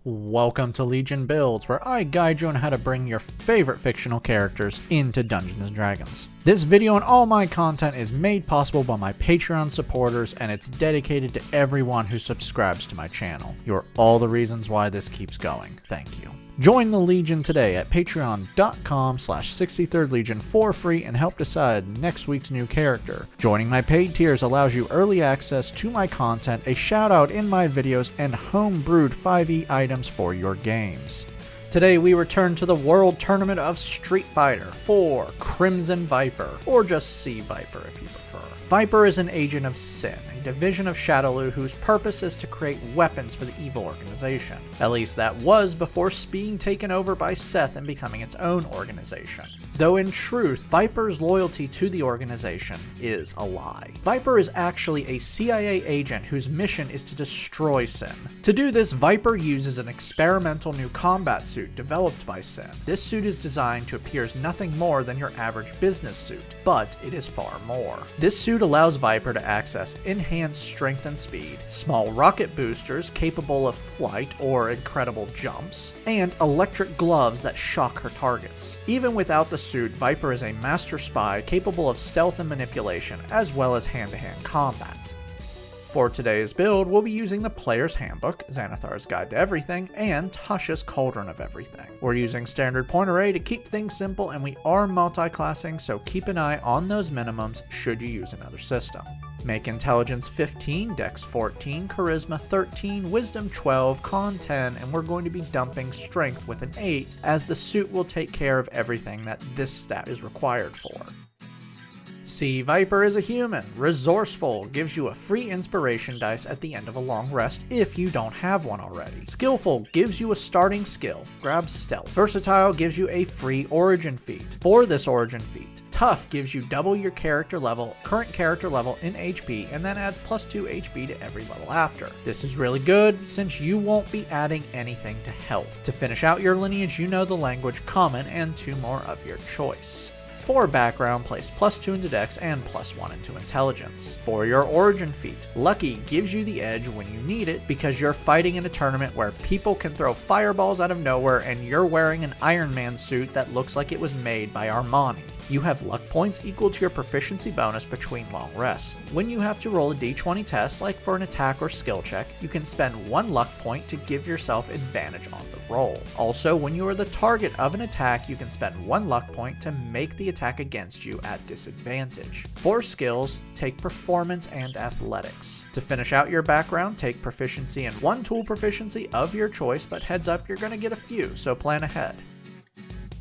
Welcome to Legion Builds, where I guide you on how to bring your favorite fictional characters into Dungeons & Dragons. This video and all my content is made possible by my Patreon supporters, and it's dedicated to everyone who subscribes to my channel. You're all the reasons why this keeps going. Thank you. Join the Legion today at patreon.com/63rdlegion for free and help decide next week's new character. Joining my paid tiers allows you early access to my content, a shout out in my videos, and home-brewed 5e items for your games. Today we return to the World Tournament of Street Fighter for Crimson Viper, or just Sea Viper if you prefer. Viper is an agent of Sin, a division of Shadaloo whose purpose is to create weapons for the evil organization. At least that was before being taken over by Seth and becoming its own organization. Though in truth, Viper's loyalty to the organization is a lie. Viper is actually a CIA agent whose mission is to destroy Sin. To do this, Viper uses an experimental new combat suit developed by Sin. This suit is designed to appear as nothing more than your average business suit, but it is far more. This suit allows Viper to access enhanced strength and speed, small rocket boosters capable of flight or incredible jumps, and electric gloves that shock her targets. Even without the suit, Viper is a master spy capable of stealth and manipulation, as well as hand-to-hand combat. For today's build, we'll be using the Player's Handbook, Xanathar's Guide to Everything, and Tasha's Cauldron of Everything. We're using standard point array to keep things simple, and we are multi-classing, so keep an eye on those minimums should you use another system. Make Intelligence 15, Dex 14, Charisma 13, Wisdom 12, Con 10, and we're going to be dumping Strength with an 8, as the suit will take care of everything that this stat is required for. Sea Viper is a human. Resourceful gives you a free inspiration dice at the end of a long rest if you don't have one already. Skillful gives you a starting skill. Grab Stealth. Versatile gives you a free origin feat. For this origin feat, Tough gives you double your current character level in HP, and then adds +2 HP to every level after. This is really good since you won't be adding anything to health. To finish out your lineage, you know the language Common and 2 more of your choice. For background, place +2 into Dex and +1 into Intelligence. For your origin feat, Lucky gives you the edge when you need it because you're fighting in a tournament where people can throw fireballs out of nowhere and you're wearing an Iron Man suit that looks like it was made by Armani. You have luck points equal to your proficiency bonus between long rests. When you have to roll a d20 test, like for an attack or skill check, you can spend 1 luck point to give yourself advantage on the roll. Also, when you are the target of an attack, you can spend 1 luck point to make the attack against you at disadvantage. For skills, take Performance and Athletics. To finish out your background, take Proficiency and 1 tool proficiency of your choice, but heads up, you're going to get a few, so plan ahead.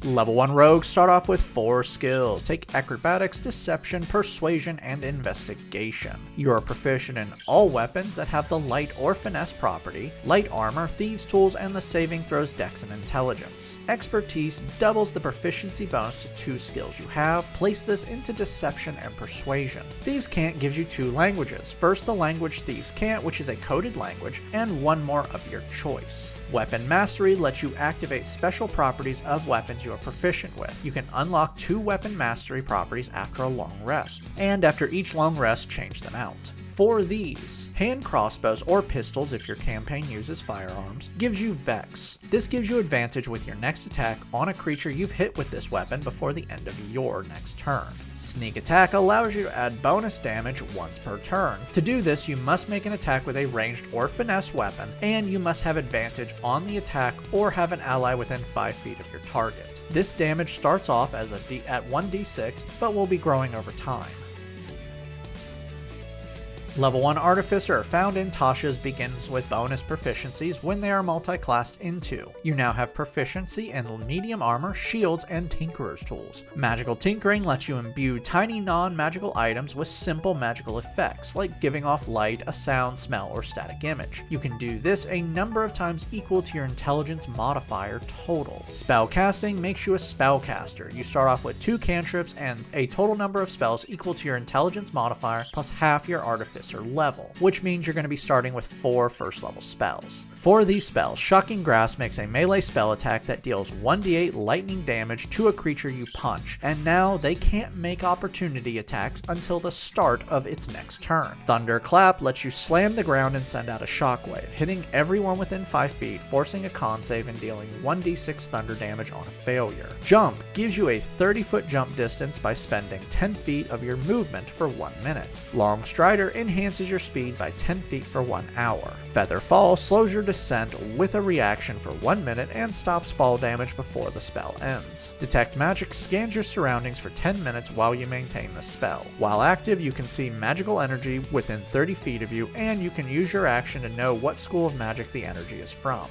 Level 1 rogues start off with 4 skills. Take Acrobatics, Deception, Persuasion, and Investigation. You are proficient in all weapons that have the Light or Finesse property, Light Armor, Thieves' Tools, and the saving throws Dex and Intelligence. Expertise doubles the proficiency bonus to 2 skills you have. Place this into Deception and Persuasion. Thieves' Cant gives you 2 languages. First, the language Thieves' Cant, which is a coded language, and 1 more of your choice. Weapon Mastery lets you activate special properties of weapons you are proficient with. You can unlock 2 weapon mastery properties after a long rest, and after each long rest, change them out. For these, hand crossbows or pistols if your campaign uses firearms, gives you Vex. This gives you advantage with your next attack on a creature you've hit with this weapon before the end of your next turn. Sneak Attack allows you to add bonus damage once per turn. To do this, you must make an attack with a ranged or finesse weapon, and you must have advantage on the attack or have an ally within 5 feet of your target. This damage starts off as at 1d6, but will be growing over time. Level 1 Artificer, found in Tasha's, begins with bonus proficiencies when they are multi-classed into. You now have proficiency in medium armor, shields, and tinkerer's tools. Magical Tinkering lets you imbue tiny non-magical items with simple magical effects, like giving off light, a sound, smell, or static image. You can do this a number of times equal to your intelligence modifier total. Spellcasting makes you a spellcaster. You start off with 2 cantrips and a total number of spells equal to your intelligence modifier plus half your artificer level, which means you're going to be starting with 4 first level spells. For these spells, Shocking Grasp makes a melee spell attack that deals 1d8 lightning damage to a creature you punch, and now they can't make opportunity attacks until the start of its next turn. Thunderclap lets you slam the ground and send out a shockwave, hitting everyone within 5 feet, forcing a con save and dealing 1d6 thunder damage on a failure. Jump gives you a 30-foot jump distance by spending 10 feet of your movement for 1 minute. Long Strider enhances your speed by 10 feet for 1 hour. Feather Fall slows your descent with a reaction for 1 minute and stops fall damage before the spell ends. Detect Magic scans your surroundings for 10 minutes while you maintain the spell. While active, you can see magical energy within 30 feet of you, and you can use your action to know what school of magic the energy is from.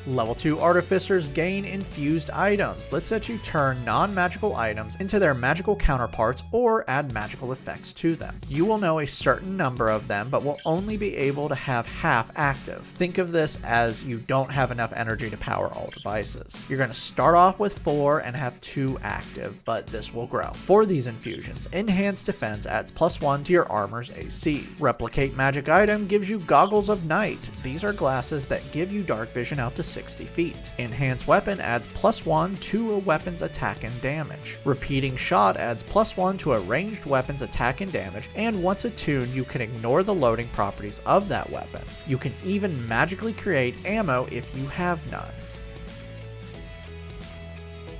Level 2 Artificers gain infused items. Let's let you turn non-magical items into their magical counterparts or add magical effects to them. You will know a certain number of them, but will only be able to have half active. Think of this as you don't have enough energy to power all devices. You're going to start off with 4 and have 2 active, but this will grow. For these infusions, Enhanced Defense adds +1 to your armor's AC. Replicate Magic Item gives you Goggles of Night. These are glasses that give you dark vision out to 60 feet. Enhanced Weapon adds +1 to a weapon's attack and damage. Repeating Shot adds +1 to a ranged weapon's attack and damage, and once attuned, you can ignore the loading properties of that weapon. You can even magically create ammo if you have none.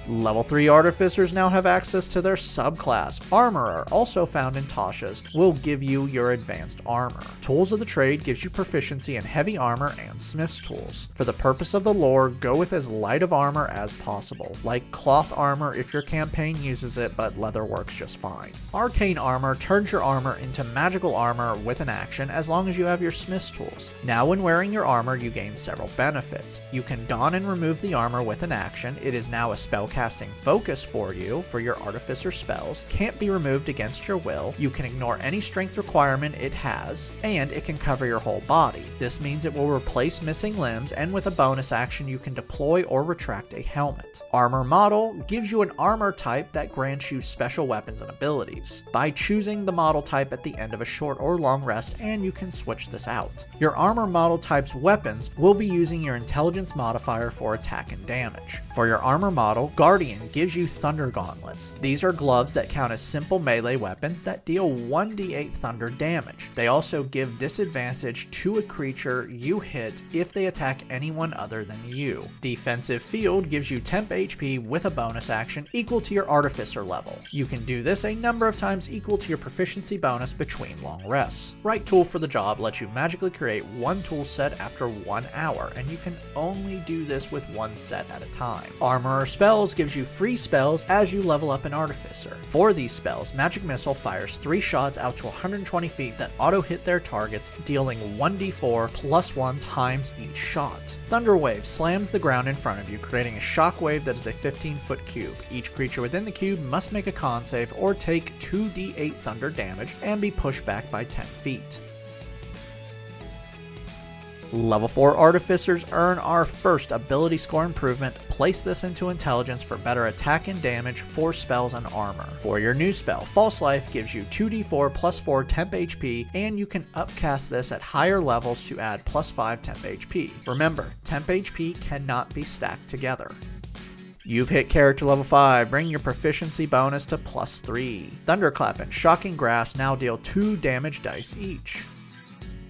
Level 3 Artificers now have access to their subclass. Armorer, also found in Tasha's, will give you your advanced armor. Tools of the Trade gives you proficiency in heavy armor and smith's tools. For the purpose of the lore, go with as light of armor as possible, like cloth armor if your campaign uses it, but leather works just fine. Arcane Armor turns your armor into magical armor with an action as long as you have your smith's tools. Now when wearing your armor, you gain several benefits. You can don and remove the armor with an action. It is now a spell casting focus for you for your artificer spells, can't be removed against your will, you can ignore any strength requirement it has, and it can cover your whole body. This means it will replace missing limbs, and with a bonus action you can deploy or retract a helmet. Armor Model gives you an armor type that grants you special weapons and abilities by choosing the model type at the end of a short or long rest, and you can switch this out. Your armor model type's weapons will be using your intelligence modifier for attack and damage. For your armor model, Guardian gives you Thunder Gauntlets. These are gloves that count as simple melee weapons that deal 1d8 thunder damage. They also give disadvantage to a creature you hit if they attack anyone other than you. Defensive Field gives you temp HP with a bonus action equal to your artificer level. You can do this a number of times equal to your proficiency bonus between long rests. Right tool for the job lets you magically create one tool set after 1 hour, and you can only do this with one set at a time. Armorer Spells gives you free spells as you level up an artificer. For these spells, Magic Missile fires 3 shots out to 120 feet that auto hit their targets, dealing 1d4 +1 times each shot. Thunder Wave slams the ground in front of you, creating a shockwave that is a 15-foot cube. Each creature within the cube must make a con save or take 2d8 thunder damage and be pushed back by 10 feet. Level 4 Artificers earn our first ability score improvement. Place this into intelligence for better attack and damage for spells and armor. For your new spell, False Life gives you 2d4 +4 temp HP, and you can upcast this at higher levels to add +5 temp HP. Remember, temp HP cannot be stacked together. You've hit character level 5, bringing your proficiency bonus to +3. Thunderclap and Shocking Grasp now deal 2 damage dice each.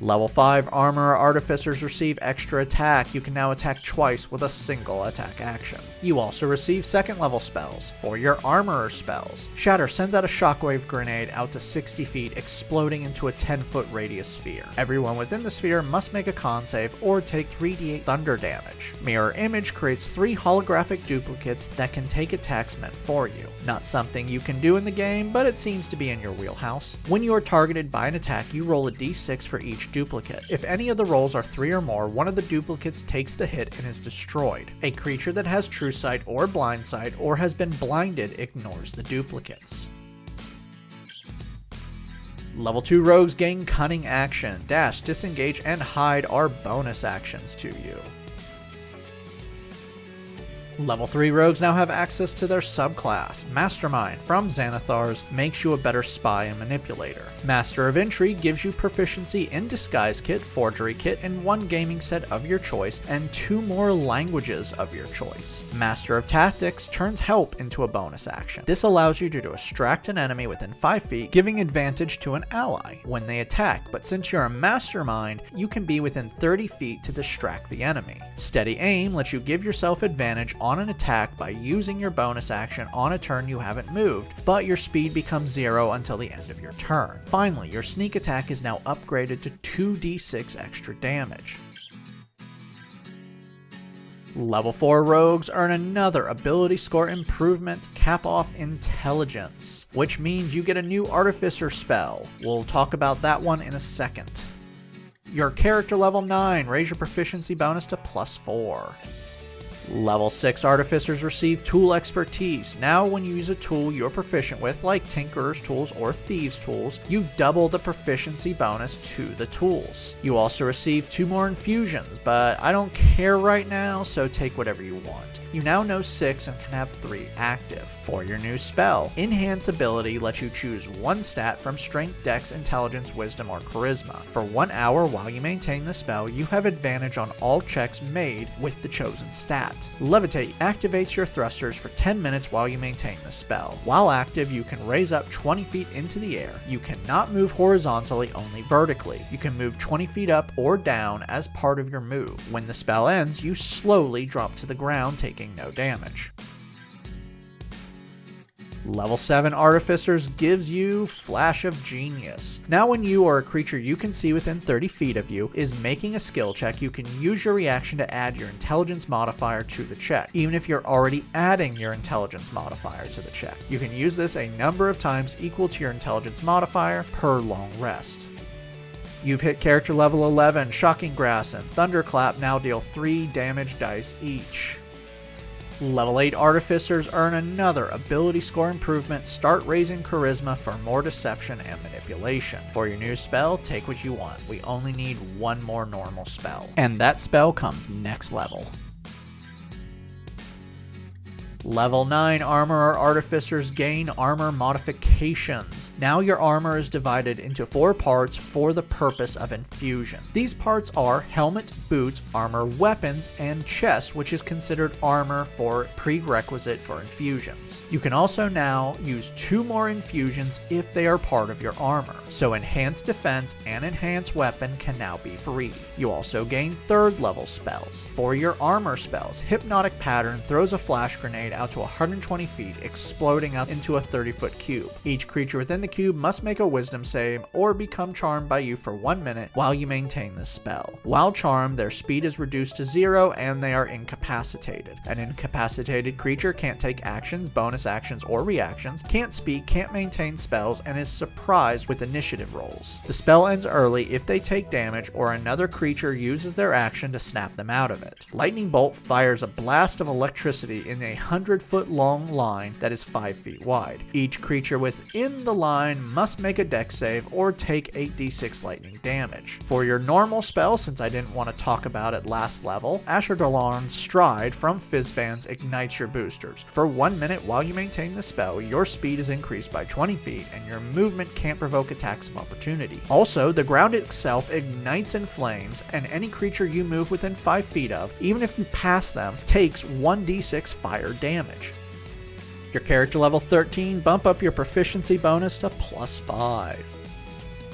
Level 5 Armorer Artificers receive extra attack. You can now attack twice with a single attack action. You also receive second level spells. For your Armorer spells, Shatter sends out a shockwave grenade out to 60 feet, exploding into a 10-foot radius sphere. Everyone within the sphere must make a con save or take 3d8 thunder damage. Mirror Image creates 3 holographic duplicates that can take attacks meant for you. Not something you can do in the game, but it seems to be in your wheelhouse. When you are targeted by an attack, you roll a d6 for each duplicate. If any of the rolls are 3 or more, one of the duplicates takes the hit and is destroyed. A creature that has True Sight or Blind Sight or has been blinded ignores the duplicates. Level 2 Rogues gain Cunning Action. Dash, Disengage, and Hide are bonus actions to you. Level 3 rogues now have access to their subclass. Mastermind from Xanathar's makes you a better spy and manipulator. Master of Intrigue gives you proficiency in Disguise Kit, Forgery Kit, and one gaming set of your choice, and 2 more languages of your choice. Master of Tactics turns Help into a bonus action. This allows you to distract an enemy within 5 feet, giving advantage to an ally when they attack, but since you're a Mastermind, you can be within 30 feet to distract the enemy. Steady Aim lets you give yourself advantage on an attack by using your bonus action on a turn you haven't moved, but your speed becomes 0 until the end of your turn. Finally, your sneak attack is now upgraded to 2d6 extra damage. Level 4 rogues earn another ability score improvement, Cap Off Intelligence, which means you get a new Artificer spell. We'll talk about that one in a second. Your character level 9, raise your proficiency bonus to +4. Level 6 Artificers receive Tool Expertise. Now when you use a tool you're proficient with, like Tinkerer's Tools or Thieves' Tools, you double the proficiency bonus to the tools. You also receive 2 more infusions, but I don't care right now, so take whatever you want. You now know 6 and can have 3 active. For your new spell, Enhance Ability lets you choose 1 stat from Strength, Dex, Intelligence, Wisdom, or Charisma. For 1 hour while you maintain the spell, you have advantage on all checks made with the chosen stat. Levitate activates your thrusters for 10 minutes while you maintain the spell. While active, you can raise up 20 feet into the air. You cannot move horizontally, only vertically. You can move 20 feet up or down as part of your move. When the spell ends, you slowly drop to the ground, taking no damage. Level 7 Artificers gives you Flash of Genius. Now when you or a creature you can see within 30 feet of you is making a skill check, you can use your reaction to add your intelligence modifier to the check, even if you're already adding your intelligence modifier to the check. You can use this a number of times equal to your intelligence modifier per long rest. You've hit character level 11, Shocking Grasp and Thunderclap now deal 3 damage dice each. Level 8 Artificers earn another ability score improvement, Start Raising Charisma for more deception and manipulation. For your new spell, take what you want. We only need 1 more normal spell, and that spell comes next level. Level 9 Armorer Artificers gain armor modifications. Now your armor is divided into 4 parts for the purpose of infusion. These parts are helmet, boots, armor, weapons, and chest, which is considered armor for prerequisite for infusions. You can also now use 2 more infusions if they are part of your armor, so Enhanced Defense and Enhanced Weapon can now be free. You also gain 3rd level spells. For your armor spells, Hypnotic Pattern throws a flash grenade out to 120 feet, exploding up into a 30-foot cube. Each creature within the cube must make a wisdom save or become charmed by you for 1 minute while you maintain the spell. While charmed, their speed is reduced to 0 and they are incapacitated. An incapacitated creature can't take actions, bonus actions, or reactions, can't speak, can't maintain spells, and is surprised with initiative rolls. The spell ends early if they take damage or another creature uses their action to snap them out of it. Lightning Bolt fires a blast of electricity in a 100-foot long line that is 5 feet wide. Each creature within the line must make a dex save or take 8d6 lightning damage. For your normal spell, since I didn't want to talk about it last level, Asher Delarn's Stride from Fizzbands ignites your boosters. For 1 minute while you maintain the spell, your speed is increased by 20 feet and your movement can't provoke attacks of opportunity. Also, the ground itself ignites in flames and any creature you move within 5 feet of, even if you pass them, takes 1d6 fire damage. Your character level 13, bump up your proficiency bonus to +5.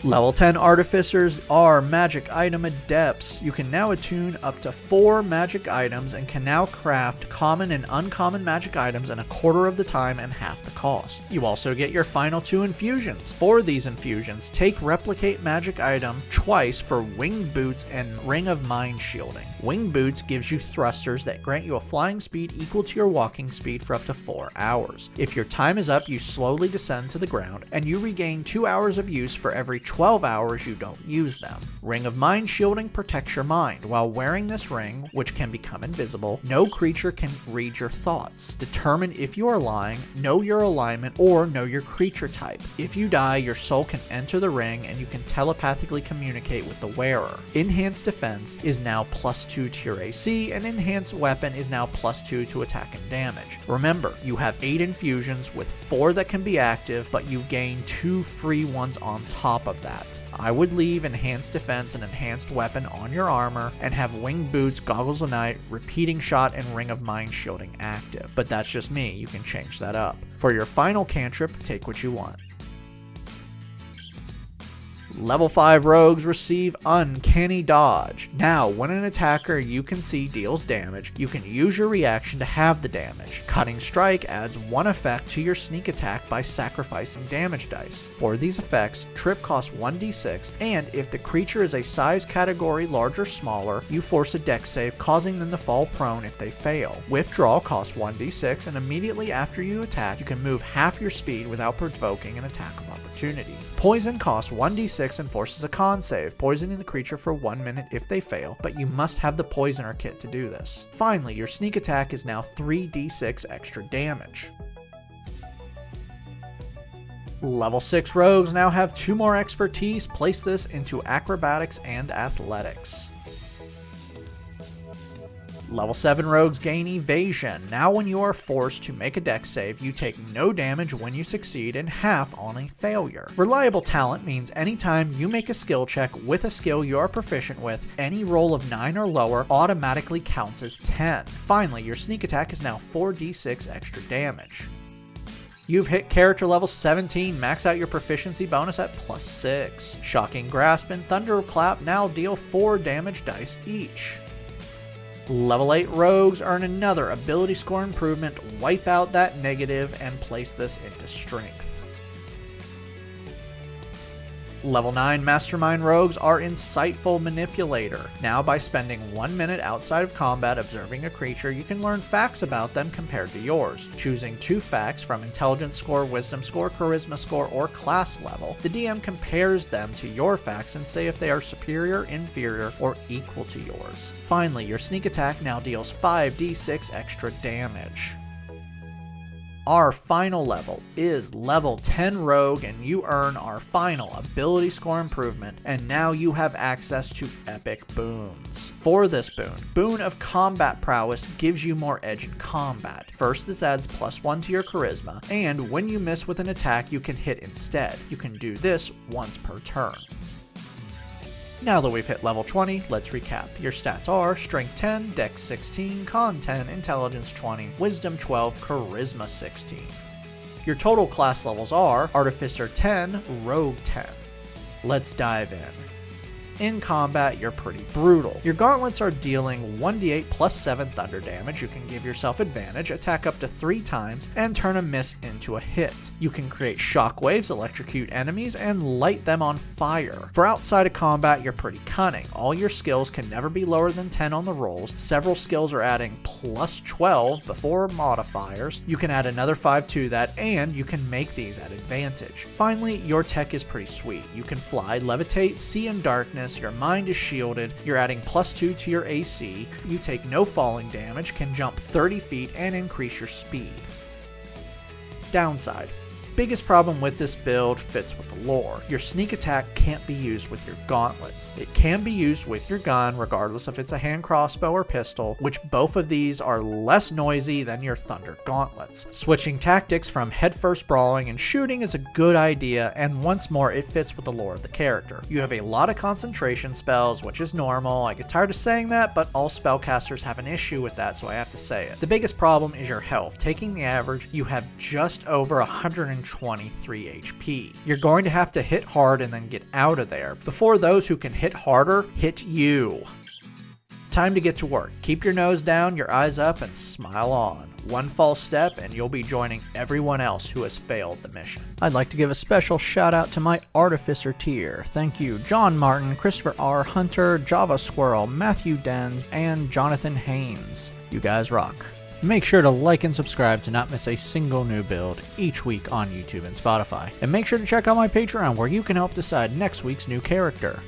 Level 10 Artificers are Magic Item Adepts. You can now attune up to 4 magic items and can now craft common and uncommon magic items in a quarter of the time and half the cost. You also get your final 2 infusions. For these infusions, take Replicate Magic Item twice for Winged Boots and Ring of Mind Shielding. Winged Boots gives you thrusters that grant you a flying speed equal to your walking speed for up to 4 hours. If your time is up, you slowly descend to the ground and you regain 2 hours of use for every 12 hours you don't use them. Ring of Mind Shielding protects your mind. While wearing this ring, which can become invisible, no creature can read your thoughts. Determine if you are lying, know your alignment, or know your creature type. If you die, your soul can enter the ring and you can telepathically communicate with the wearer. Enhanced Defense is now +2 to your AC, and Enhanced Weapon is now +2 to attack and damage. Remember, you have 8 infusions with 4 that can be active, but you gain 2 free ones on top of that. I would leave Enhanced Defense and Enhanced Weapon on your armor and have Winged Boots, Goggles of Night, Repeating Shot, and Ring of Mind Shielding active. But that's just me, you can change that up. For your final cantrip, take what you want. Level 5 rogues receive Uncanny Dodge. Now, when an attacker you can see deals damage, you can use your reaction to have the damage. Cutting Strike adds 1 effect to your sneak attack by sacrificing damage dice. For these effects, trip costs 1d6, and if the creature is a size category large or smaller, you force a dex save, causing them to fall prone if they fail. Withdrawal costs 1d6, and immediately after you attack, you can move half your speed without provoking an attack of opportunity. Poison costs 1d6 and forces a con save, poisoning the creature for 1 minute if they fail, but you must have the Poisoner kit to do this. Finally, your sneak attack is now 3d6 extra damage. Level 6 rogues now have 2 more expertise. Place this into acrobatics and athletics. Level 7 rogues gain Evasion. Now when you are forced to make a dex save, you take no damage when you succeed and half on a failure. Reliable Talent means anytime you make a skill check with a skill you are proficient with, any roll of 9 or lower automatically counts as 10. Finally, your sneak attack is now 4d6 extra damage. You've hit character level 17, max out your proficiency bonus at +6. Shocking Grasp and Thunderclap now deal 4 damage dice each. Level 8 rogues earn another ability score improvement, wipe out that negative, and place this into strength. Level 9 Mastermind rogues are Insightful Manipulator. Now by spending 1 minute outside of combat observing a creature, you can learn facts about them compared to yours. Choosing 2 facts from Intelligence score, Wisdom score, Charisma score, or class level, the DM compares them to your facts and say if they are superior, inferior, or equal to yours. Finally, your sneak attack now deals 5d6 extra damage. Our final level is level 10 rogue, and you earn our final ability score improvement, and now you have access to epic boons. For this boon, Boon of Combat Prowess gives you more edge in combat. First, this adds +1 to your charisma, and when you miss with an attack you can hit instead. You can do this once per turn. Now that we've hit level 20, let's recap. Your stats are Strength 10, Dex 16, Con 10, Intelligence 20, Wisdom 12, Charisma 16. Your total class levels are Artificer 10, Rogue 10. Let's dive in. In combat, you're pretty brutal. Your gauntlets are dealing 1d8 +7 thunder damage. You can give yourself advantage, attack up to 3 times, and turn a miss into a hit. You can create shockwaves, electrocute enemies, and light them on fire. For outside of combat, you're pretty cunning. All your skills can never be lower than 10 on the rolls. Several skills are adding +12 before modifiers. You can add another 5 to that, and you can make these at advantage. Finally, your tech is pretty sweet. You can fly, levitate, see in darkness, your mind is shielded, you're adding +2 to your AC, you take no falling damage, can jump 30 feet, and increase your speed. Downside. Biggest problem with this build fits with the lore. Your sneak attack can't be used with your gauntlets. It can be used with your gun, regardless if it's a hand crossbow or pistol, which both of these are less noisy than your thunder gauntlets. Switching tactics from headfirst brawling and shooting is a good idea, and once more it fits with the lore of the character. You have a lot of concentration spells, which is normal. I get tired of saying that, but all spellcasters have an issue with that, so I have to say it. The biggest problem is your health. Taking the average, you have just over 123 HP. You're going to have to hit hard and then get out of there before those who can hit harder hit you. Time to get to work. Keep your nose down, your eyes up, and smile on. One false step and you'll be joining everyone else who has failed the mission. I'd like to give a special shout out to my Artificer tier. Thank you John Martin, Christopher R. Hunter, Java Squirrel, Matthew Denz, and Jonathan Haynes. You guys rock. Make sure to like and subscribe to not miss a single new build each week on YouTube and Spotify. And make sure to check out my Patreon where you can help decide next week's new character.